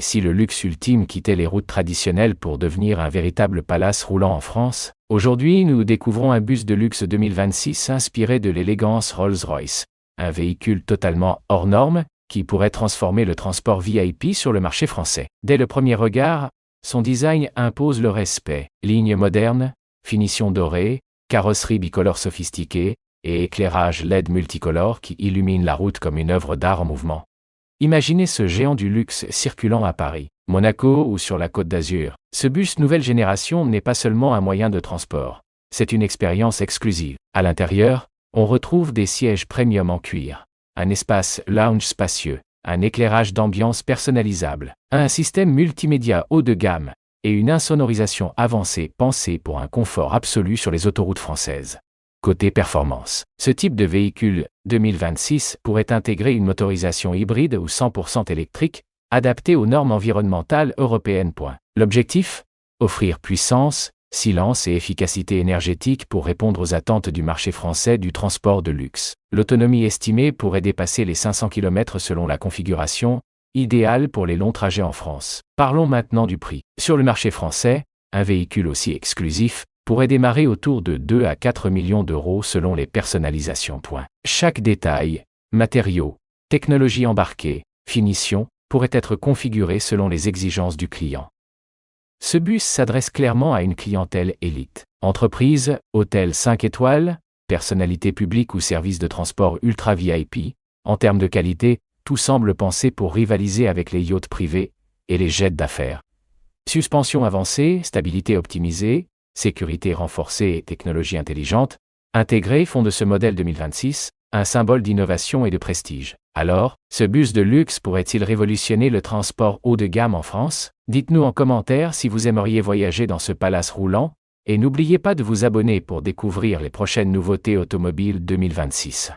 Et si le luxe ultime quittait les routes traditionnelles pour devenir un véritable palace roulant en France, aujourd'hui nous découvrons un bus de luxe 2026 inspiré de l'élégance Rolls-Royce. Un véhicule totalement hors norme, qui pourrait transformer le transport VIP sur le marché français. Dès le premier regard, son design impose le respect. Ligne moderne, finition dorée, carrosserie bicolore sophistiquée, et éclairage LED multicolore qui illumine la route comme une œuvre d'art en mouvement. Imaginez ce géant du luxe circulant à Paris, Monaco ou sur la Côte d'Azur. Ce bus nouvelle génération n'est pas seulement un moyen de transport, c'est une expérience exclusive. À l'intérieur, on retrouve des sièges premium en cuir, un espace lounge spacieux, un éclairage d'ambiance personnalisable, un système multimédia haut de gamme et une insonorisation avancée pensée pour un confort absolu sur les autoroutes françaises. Côté performance, ce type de véhicule 2026 pourrait intégrer une motorisation hybride ou 100% électrique, adaptée aux normes environnementales européennes. L'objectif ? Offrir puissance, silence et efficacité énergétique pour répondre aux attentes du marché français du transport de luxe. L'autonomie estimée pourrait dépasser les 500 km selon la configuration, idéale pour les longs trajets en France. Parlons maintenant du prix. Sur le marché français, un véhicule aussi exclusif pourrait démarrer autour de 2 à 4 millions d'euros selon les personnalisations. Chaque détail, matériaux, technologie embarquée, finition, pourrait être configuré selon les exigences du client. Ce bus s'adresse clairement à une clientèle élite. Entreprise, hôtel 5 étoiles, personnalité publique ou service de transport ultra VIP, en termes de qualité, tout semble pensé pour rivaliser avec les yachts privés et les jets d'affaires. Suspension avancée, stabilité optimisée, sécurité renforcée et technologie intelligente, intégrées font de ce modèle 2026 un symbole d'innovation et de prestige. Alors, ce bus de luxe pourrait-il révolutionner le transport haut de gamme en France ? Dites-nous en commentaire si vous aimeriez voyager dans ce palace roulant, et n'oubliez pas de vous abonner pour découvrir les prochaines nouveautés automobiles 2026.